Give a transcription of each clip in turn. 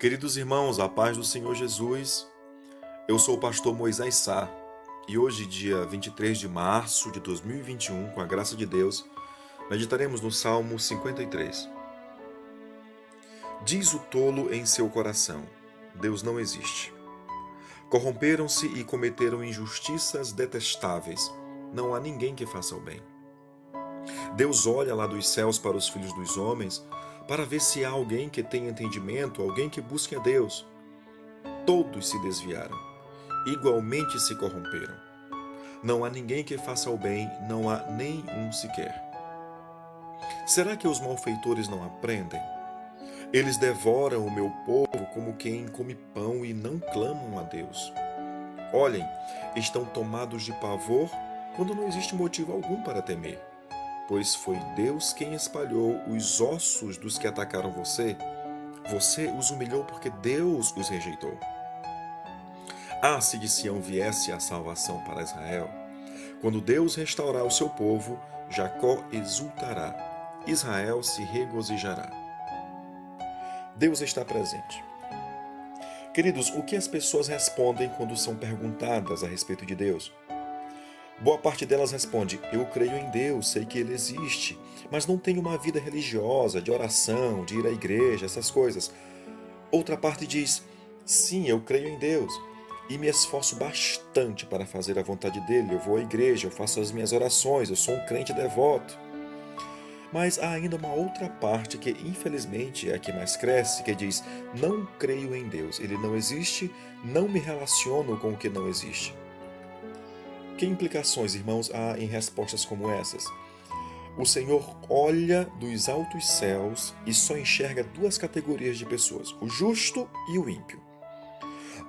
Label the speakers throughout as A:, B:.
A: Queridos irmãos, a paz do Senhor Jesus, eu sou o pastor Moisés Sá e hoje, dia 23 de março de 2021, com a graça de Deus, meditaremos no Salmo 53. Diz o tolo em seu coração: Deus não existe. Corromperam-se e cometeram injustiças detestáveis. Não há ninguém que faça o bem. Deus olha lá dos céus para os filhos dos homens para ver se há alguém que tenha entendimento, alguém que busque a Deus. Todos se desviaram, igualmente se corromperam. Não há ninguém que faça o bem, não há nem um sequer. Será que os malfeitores não aprendem? Eles devoram o meu povo como quem come pão e não clamam a Deus. Olhem, estão tomados de pavor quando não existe motivo algum para temer. Pois foi Deus quem espalhou os ossos dos que atacaram você. Você os humilhou porque Deus os rejeitou. Ah, se de Sião viesse a salvação para Israel! Quando Deus restaurar o seu povo, Jacó exultará, Israel se regozijará. Deus está presente. Queridos, o que as pessoas respondem quando são perguntadas a respeito de Deus? Boa parte delas responde: eu creio em Deus, sei que Ele existe, mas não tenho uma vida religiosa, de oração, de ir à igreja, essas coisas. Outra parte diz: sim, eu creio em Deus e me esforço bastante para fazer a vontade dEle. Eu vou à igreja, eu faço as minhas orações, eu sou um crente devoto. Mas há ainda uma outra parte que, infelizmente, é a que mais cresce, que diz: não creio em Deus, Ele não existe, não me relaciono com o que não existe. Que implicações, irmãos, há em respostas como essas? O Senhor olha dos altos céus e só enxerga duas categorias de pessoas, o justo e o ímpio.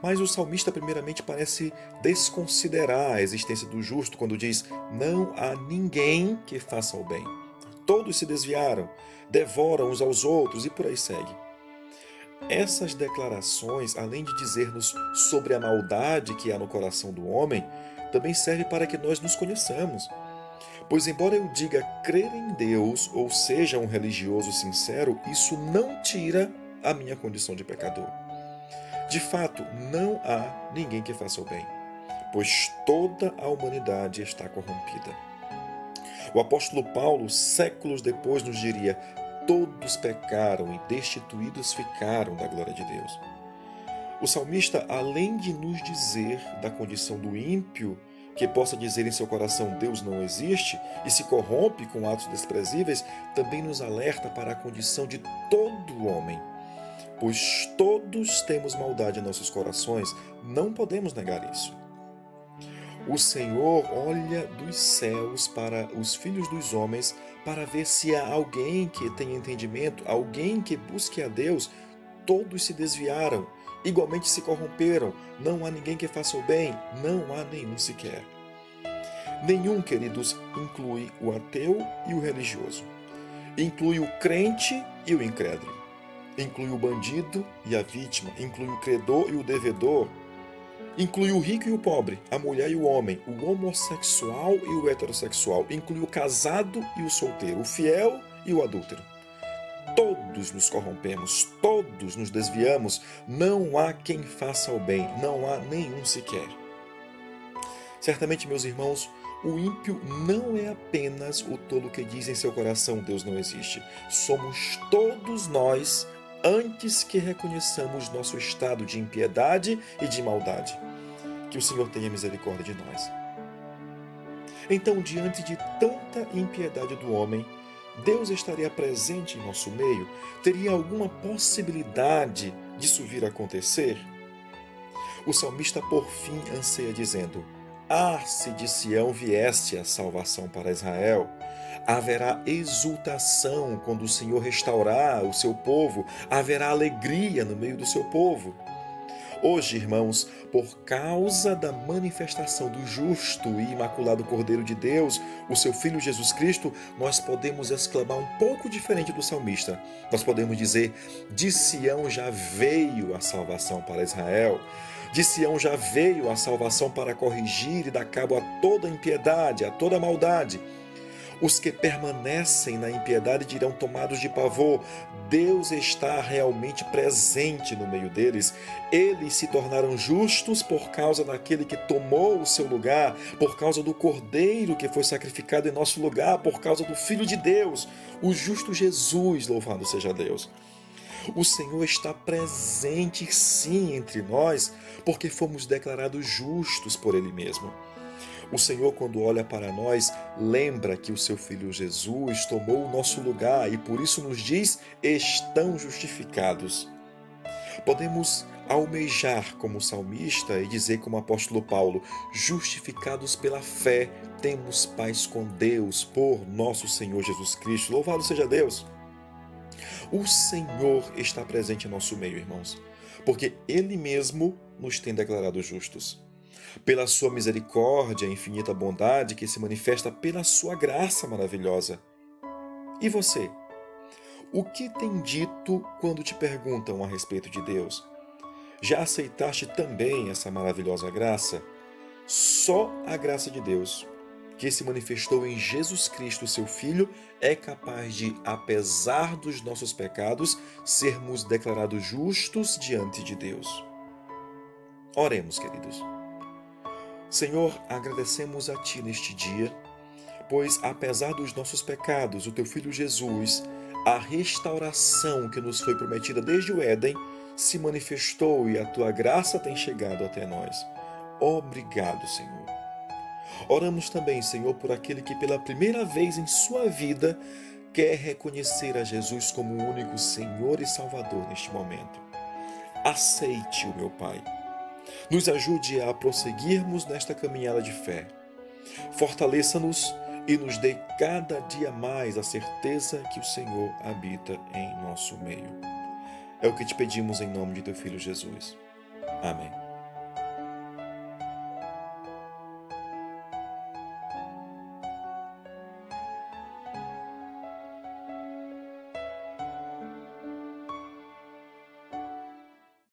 A: Mas o salmista primeiramente parece desconsiderar a existência do justo quando diz: não há ninguém que faça o bem. Todos se desviaram, devoram uns aos outros e por aí segue. Essas declarações, além de dizer-nos sobre a maldade que há no coração do homem, também serve para que nós nos conheçamos. Pois embora eu diga crer em Deus, ou seja, um religioso sincero, isso não tira a minha condição de pecador. De fato, não há ninguém que faça o bem, pois toda a humanidade está corrompida. O apóstolo Paulo, séculos depois, nos diria: todos pecaram e destituídos ficaram da glória de Deus. O salmista, além de nos dizer da condição do ímpio, que possa dizer em seu coração Deus não existe e se corrompe com atos desprezíveis, também nos alerta para a condição de todo homem. Pois todos temos maldade em nossos corações, não podemos negar isso. O Senhor olha dos céus para os filhos dos homens para ver se há alguém que tenha entendimento, alguém que busque a Deus. Todos se desviaram, igualmente se corromperam, não há ninguém que faça o bem, não há nenhum sequer. Nenhum, queridos, inclui o ateu e o religioso. Inclui o crente e o incrédulo. Inclui o bandido e a vítima, inclui o credor e o devedor. Inclui o rico e o pobre, a mulher e o homem, o homossexual e o heterossexual. Inclui o casado e o solteiro, o fiel e o adúltero. Todos nos corrompemos, todos nos desviamos, não há quem faça o bem, não há nenhum sequer. Certamente, meus irmãos, o ímpio não é apenas o tolo que diz em seu coração Deus não existe. Somos todos nós, antes que reconheçamos nosso estado de impiedade e de maldade. Que o Senhor tenha misericórdia de nós. Então, diante de tanta impiedade do homem, Deus estaria presente em nosso meio? Teria alguma possibilidade disso vir a acontecer? O salmista, por fim, anseia dizendo: ah, se de Sião viesse a salvação para Israel! Haverá exultação quando o Senhor restaurar o seu povo, haverá alegria no meio do seu povo. Hoje, irmãos, por causa da manifestação do justo e imaculado Cordeiro de Deus, o seu Filho Jesus Cristo, nós podemos exclamar um pouco diferente do salmista. Nós podemos dizer: de Sião já veio a salvação para Israel. De Sião já veio a salvação para corrigir e dar cabo a toda impiedade, a toda maldade. Os que permanecem na impiedade dirão, tomados de pavor: Deus está realmente presente no meio deles. Eles se tornaram justos por causa daquele que tomou o seu lugar, por causa do Cordeiro que foi sacrificado em nosso lugar, por causa do Filho de Deus, o justo Jesus, louvado seja Deus. O Senhor está presente sim entre nós, porque fomos declarados justos por Ele mesmo. O Senhor, quando olha para nós, lembra que o seu Filho Jesus tomou o nosso lugar e por isso nos diz: estão justificados. Podemos almejar como salmista e dizer como o apóstolo Paulo: justificados pela fé, temos paz com Deus por nosso Senhor Jesus Cristo. Louvado seja Deus! O Senhor está presente em nosso meio, irmãos, porque Ele mesmo nos tem declarado justos. Pela sua misericórdia e infinita bondade que se manifesta pela sua graça maravilhosa. E você? O que tem dito quando te perguntam a respeito de Deus? Já aceitaste também essa maravilhosa graça? Só a graça de Deus, que se manifestou em Jesus Cristo, seu Filho, é capaz de, apesar dos nossos pecados, sermos declarados justos diante de Deus. Oremos, queridos. Senhor, agradecemos a Ti neste dia, pois apesar dos nossos pecados, o Teu Filho Jesus, a restauração que nos foi prometida desde o Éden, se manifestou e a Tua graça tem chegado até nós. Obrigado, Senhor. Oramos também, Senhor, por aquele que pela primeira vez em sua vida quer reconhecer a Jesus como o único Senhor e Salvador neste momento. Aceite-o, meu Pai. Nos ajude a prosseguirmos nesta caminhada de fé. Fortaleça-nos e nos dê cada dia mais a certeza que o Senhor habita em nosso meio. É o que te pedimos em nome de Teu Filho Jesus. Amém.